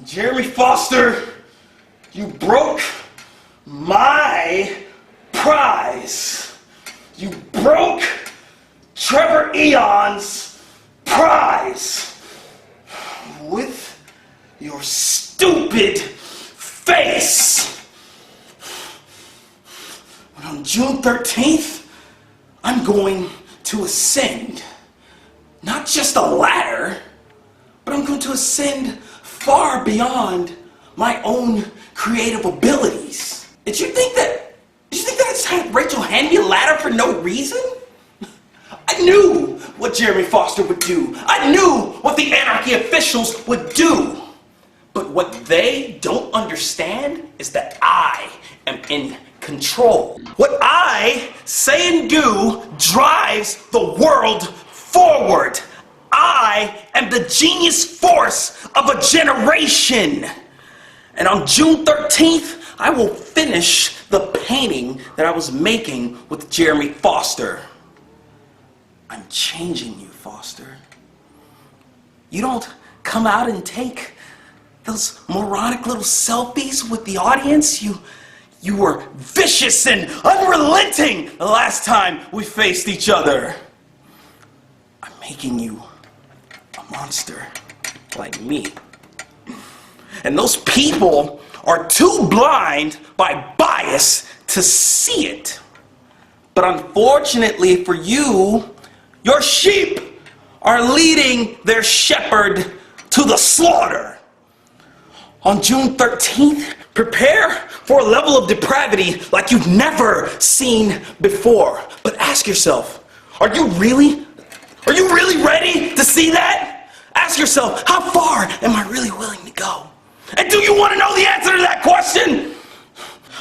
Jeremy Foster, you broke my prize. You broke Trever Aeon's prize with your stupid face. But on June 13th, I'm going to ascend. Not just a ladder, but I'm going to ascend far beyond my own creative abilities. Did you think that I just had Rachel hand me a ladder for no reason? I knew what Jeremy Foster would do. I knew what the Anarchy officials would do. But what they don't understand is that I am in control. What I say and do drives the world forward. I am the genius force of a generation. And on June 13th, I will finish the painting that I was making with Jeremy Foster. I'm changing you, Foster. You don't come out and take those moronic little selfies with the audience. You were vicious and unrelenting the last time we faced each other. I'm making you a monster like me. And those people are too blind by bias to see it. But unfortunately for you, your sheep are leading their shepherd to the slaughter. On June 13th, prepare for a level of depravity like you've never seen before. But ask yourself, are you really ready to see that? Ask yourself, how far am I really willing to go? And do you want to know the answer to that question?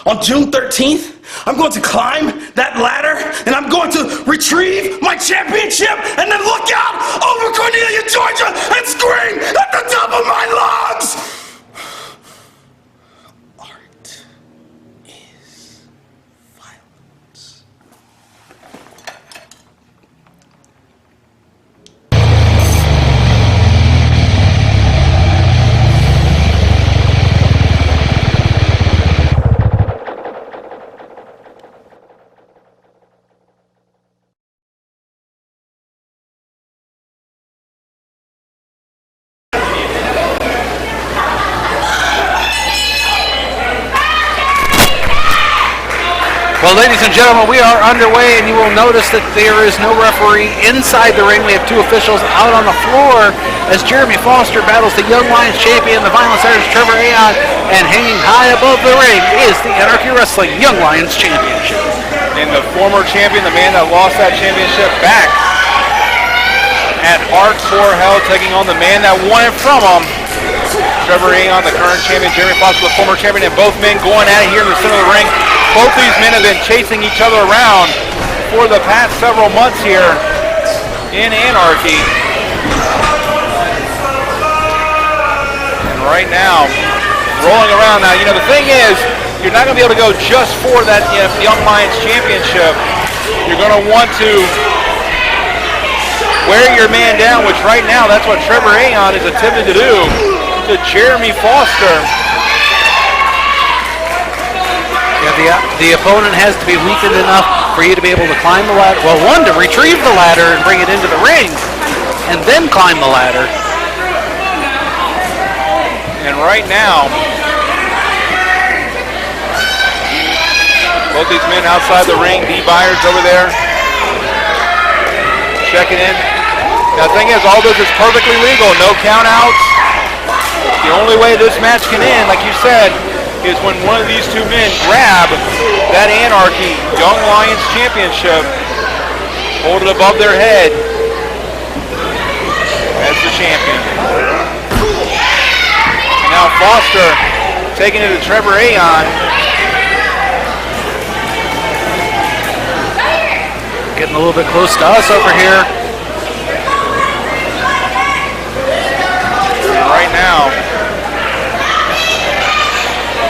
On June 13th, I'm going to climb that ladder and I'm going to retrieve my championship and then look out over Cornelia, Georgia and scream at the top of my lungs. Art is violence. Well, ladies and gentlemen, we are underway, and you will notice that there is no referee inside the ring. We have two officials out on the floor as Jeremy Foster battles the Young Lions champion, the violence artist Trever Aeon, and hanging high above the ring is the Anarchy Wrestling Young Lions Championship. And the former champion, the man that lost that championship, back at Hardcore Hell, taking on the man that won it from him, Trever Aeon, the current champion, Jeremy Foster, the former champion, and both men going at it here in the center of the ring. Both these men have been chasing each other around for the past several months here in Anarchy. And right now, rolling around now, the thing is, you're not going to be able to go just for that Young Lions championship. You're going to want to wear your man down, which right now, that's what Trever Aeon is attempting to do to Jeremy Foster. The opponent has to be weakened enough for you to be able to climb the ladder. Well, one, to retrieve the ladder and bring it into the ring, and then climb the ladder. And right now, both these men outside the ring, Dee Byers over there, checking in. Now, the thing is, all this is perfectly legal, no countouts. The only way this match can end, like you said, is when one of these two men grab that Anarchy Young Lions championship, hold it above their head as the champion. And now Foster taking it to Trever Aeon. Getting a little bit close to us over here. And right now,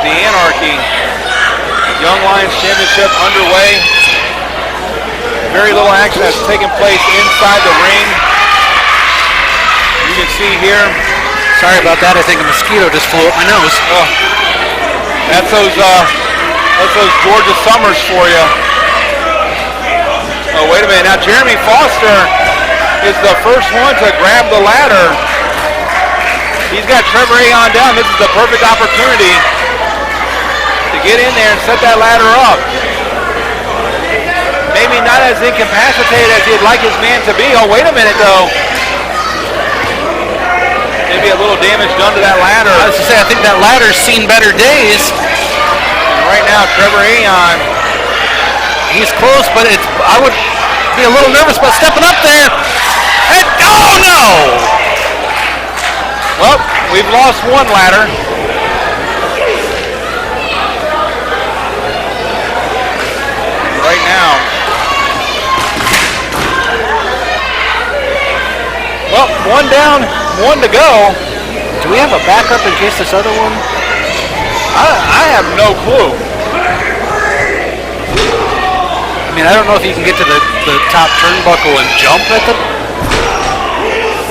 the Anarchy Anarchy Young Lions Championship underway. Very little action has taken place inside the ring. You can see here. Sorry about that. I think a mosquito just flew up my nose. Oh, that's those Georgia summers for you. Oh, wait a minute. Now Jeremy Foster is the first one to grab the ladder. He's got Trever Aeon down. This is the perfect opportunity to get in there and set that ladder up. Maybe not as incapacitated as he'd like his man to be. Oh, wait a minute, though. Maybe a little damage done to that ladder. I was to say, I think that ladder's seen better days. And right now, Trever Aeon. He's close, but I would be a little nervous about stepping up there. And, oh, no! Well, we've lost one ladder. Right now. Well, one down, one to go. Do we have a backup in case this other one? I have no clue. I mean, I don't know if you can get to the top turnbuckle and jump at the...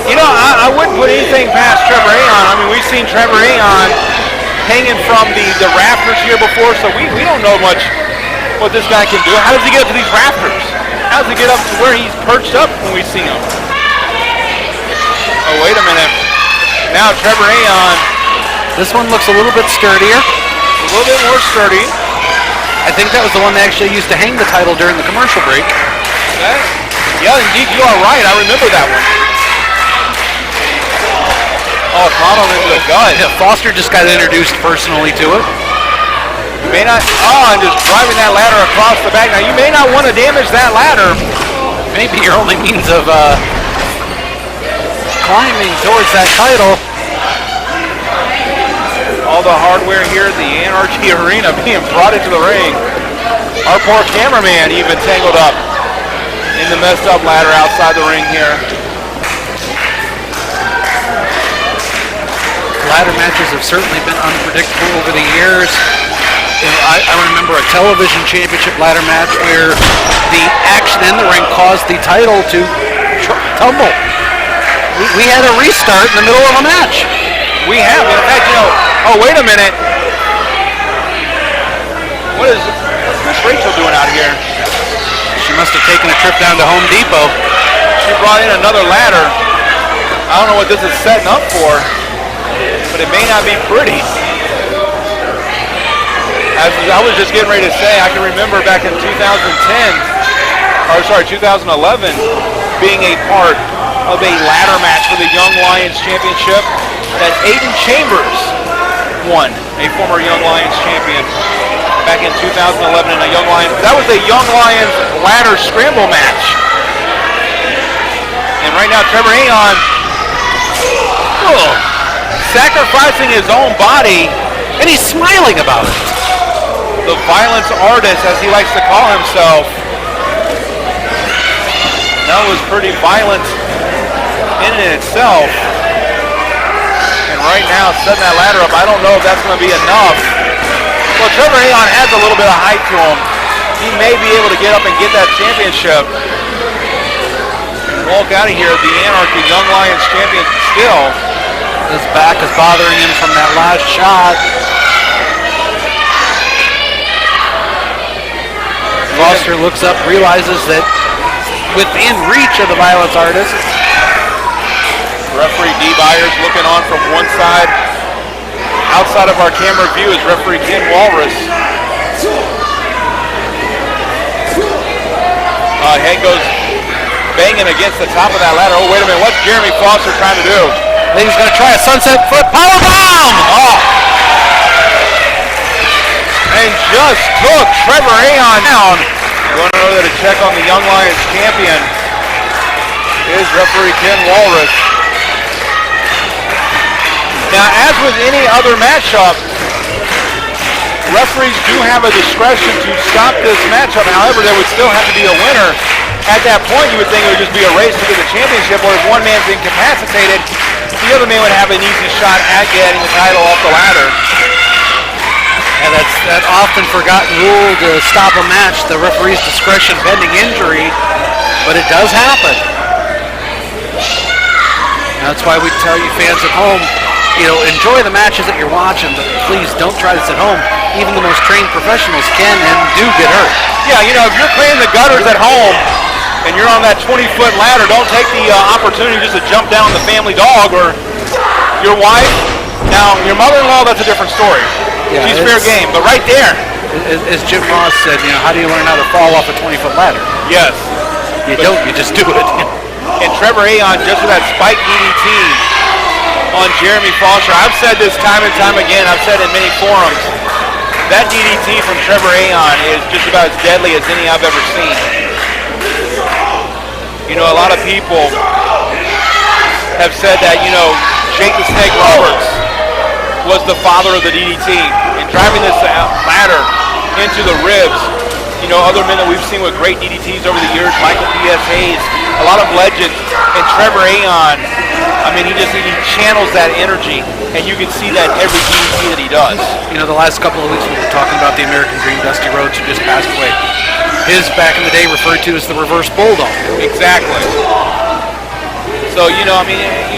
You know, I wouldn't put anything past Trever Aeon. I mean, we've seen Trever Aeon hanging from the rafters here before, so we don't know much what this guy can do. How does he get up to these rafters? How does he get up to where he's perched up when we see him? Oh, wait a minute. Now Trever Aeon. This one looks a little bit sturdier. A little bit more sturdy. I think that was the one they actually used to hang the title during the commercial break. Okay. Yeah, indeed, you are right. I remember that one. Oh, caught him into the gut. Yeah, Foster just got introduced personally to it. You may not, and just driving that ladder across the back. Now, you may not want to damage that ladder. Maybe your only means of climbing towards that title. All the hardware here at the Anarchy Arena being brought into the ring. Our poor cameraman even tangled up in the messed up ladder outside the ring here. Ladder matches have certainly been unpredictable over the years. You know, I remember a television championship ladder match where the action in the ring caused the title to tumble. We had a restart in the middle of a match. We have. In fact, you know, oh, wait a minute. What's Miss Rachel doing out here? She must have taken a trip down to Home Depot. She brought in another ladder. I don't know what this is setting up for, but it may not be pretty. As I was just getting ready to say, I can remember back in 2011, being a part of a ladder match for the Young Lions Championship that Aiden Chambers won, a former Young Lions champion, back in 2011 in a Young Lions. That was a Young Lions ladder scramble match. And right now, Trever Aeon, sacrificing his own body, and he's smiling about it. The violence artist, as he likes to call himself. That was pretty violent in itself. And right now, setting that ladder up, I don't know if that's going to be enough. Well, Trever Aeon has a little bit of height to him. He may be able to get up and get that championship. Walk out of here, the Anarchy Young Lions champion still. His back is bothering him from that last shot. Foster looks up, realizes that within reach of the violence artist. Referee Dee Byers looking on from one side. Outside of our camera view is referee Ken Wallace. Head goes banging against the top of that ladder. Oh, wait a minute. What's Jeremy Foster trying to do? I think he's going to try a sunset foot powerbomb! Oh. And just took Trever Aeon down. Going over there to check on the Young Lions champion is referee Ken Wallace. Now, as with any other matchup, referees do have a discretion to stop this matchup. However, there would still have to be a winner. At that point, you would think it would just be a race to get the championship, or if one man's incapacitated, the other man would have an easy shot at getting the title off the ladder. And that's that often forgotten rule to stop a match, the referee's discretion pending injury, but it does happen. That's why we tell you fans at home, enjoy the matches that you're watching, but please don't try this at home. Even the most trained professionals can and do get hurt. Yeah, if you're cleaning the gutters at home and you're on that 20-foot ladder, don't take the opportunity just to jump down the family dog or your wife. Now, your mother-in-law, that's a different story. Yeah, she's fair game, but right there. As Jim Ross said, how do you learn how to fall off a 20-foot ladder? Yes. You don't, you just do it. And Trever Aeon, just with that spike DDT on Jeremy Foster, I've said this time and time again, I've said in many forums, that DDT from Trever Aeon is just about as deadly as any I've ever seen. A lot of people have said that, Jake the Snake Roberts was the father of the DDT, and driving this ladder into the ribs. Other men that we've seen with great DDTs over the years, Michael P.S. Hayes, a lot of legends, and Trever Aeon, he channels that energy, and you can see that every DDT that he does. The last couple of weeks we were talking about the American Dream, Dusty Rhodes, who just passed away. His, back in the day, referred to as the reverse bulldog. Exactly. So, you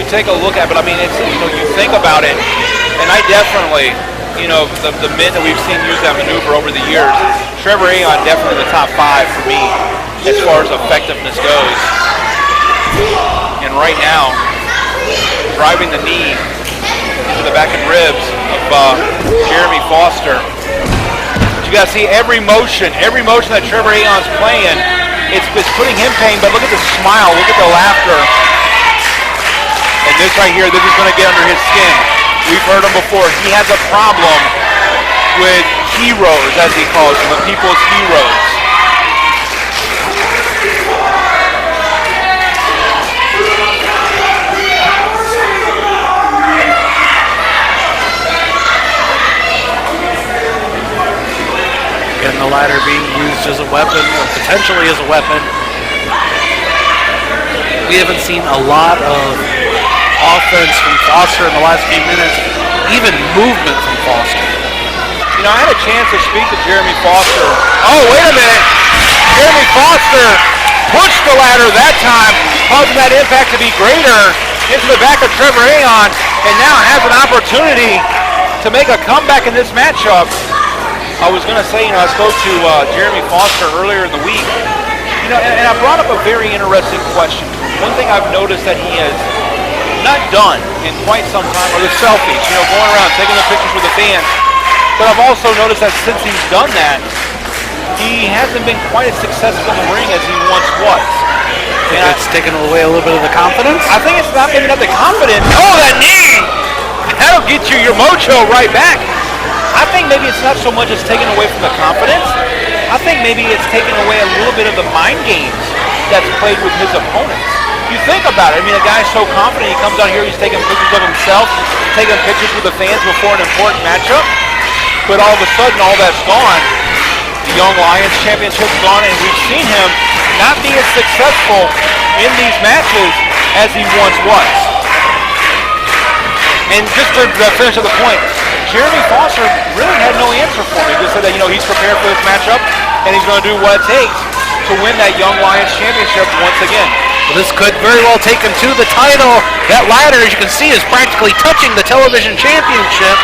take a look at it, but it's, you think about it, and I definitely, the men that we've seen use that maneuver over the years, Trever Aeon definitely the top 5 for me as far as effectiveness goes. And right now, driving the knee into the back and ribs of Jeremy Foster. But you got to see every motion that Trever Aeon's playing, it's putting him pain, but look at the smile, look at the laughter. And this right here, this is going to get under his skin. We've heard him before. He has a problem with heroes, as he calls them, the people's heroes. And the ladder being used as a weapon, or potentially as a weapon. We haven't seen a lot of offense from Foster in the last few minutes, even movement from Foster. I had a chance to speak to Jeremy Foster. Oh, wait a minute. Jeremy Foster pushed the ladder that time, causing that impact to be greater into the back of Trever Aeon, and now has an opportunity to make a comeback in this matchup. I was going to say, I spoke to Jeremy Foster earlier in the week, and I brought up a very interesting question. One thing I've noticed that he has not done in quite some time are the selfies, going around taking the pictures with the fans. But I've also noticed that since he's done that, he hasn't been quite as successful in the ring as he once was. And it's taken away a little bit of the confidence? I think it's not maybe not the confidence. Oh, that knee! That'll get you your mojo right back. I think maybe it's not so much as taken away from the confidence. I think maybe it's taken away a little bit of the mind games that's played with his opponents. You think about it. A guy's so confident. He comes out here, he's taking pictures of himself, taking pictures with the fans before an important matchup. But all of a sudden, all that's gone. The Young Lions Championship's gone, and we've seen him not be as successful in these matches as he once was. And just to finish up the point, Jeremy Foster really had no answer for me. He just said that, he's prepared for this matchup, and he's going to do what it takes to win that Young Lions Championship once again. Well, this could very well take him to the title. That ladder, as you can see, is practically touching the television championship.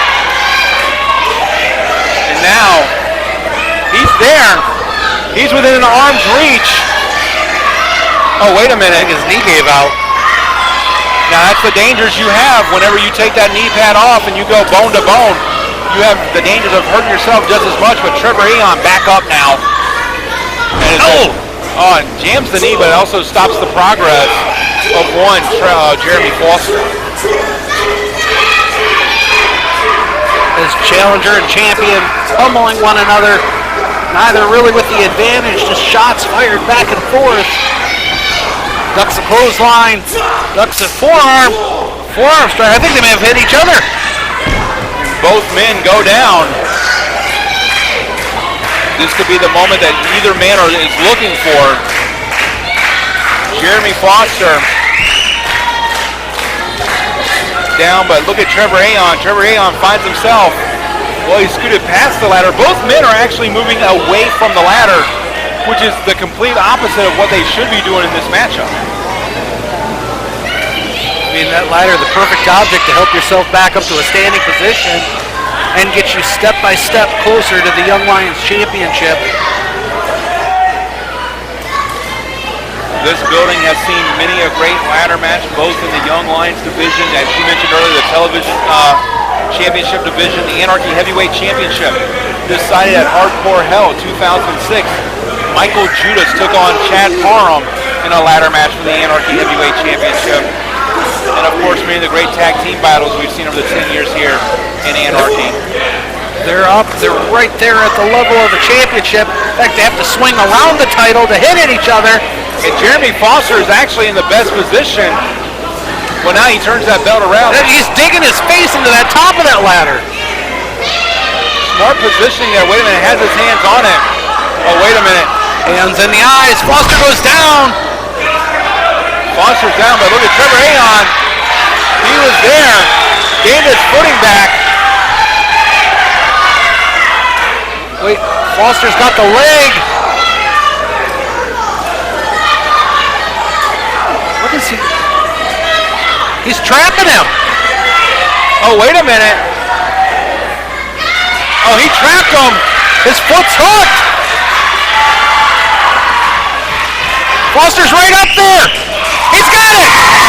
And now, he's there. He's within an arm's reach. Oh, wait a minute. His knee gave out. Now, that's the dangers you have whenever you take that knee pad off and you go bone to bone. You have the dangers of hurting yourself just as much, but Trever Aeon back up now. And jams the knee, but it also stops the progress of Jeremy Foster. As challenger and champion pummeling one another, neither really with the advantage, just shots fired back and forth. Ducks a clothesline, ducks a forearm strike. I think they may have hit each other. Both men go down. This could be the moment that either man is looking for. Jeremy Foster down, but look at Trever Aeon. Trever Aeon finds himself Well, he scooted past the ladder. Both men are actually moving away from the ladder, which is the complete opposite of what they should be doing in this matchup. I mean, that ladder, the perfect object to help yourself back up to a standing position and get you step by step closer to the Young Lions Championship. This building has seen many a great ladder match, both in the Young Lions division, as you mentioned earlier, the television championship division, the Anarchy Heavyweight Championship, decided at Hardcore Hell 2006. Michael Judas took on Chad Parham in a ladder match for the Anarchy Heavyweight Championship. And of course, many of the great tag team battles we've seen over the 10 years here in Anarchy. They're right there at the level of the championship. In fact, they have to swing around the title to hit at each other. And Jeremy Foster is actually in the best position. Well, now he turns that belt around. He's digging his face into that top of that ladder. Smart positioning there. Wait a minute, has his hands on it. Oh, wait a minute. Hands in the eyes. Foster goes down. Foster's down, but look at Trever Aeon. He was there, gained his footing back. Wait, Foster's got the leg. What is he? He's trapping him. Oh, wait a minute. Oh, he trapped him. His foot's hooked. Foster's right up there. He's got it.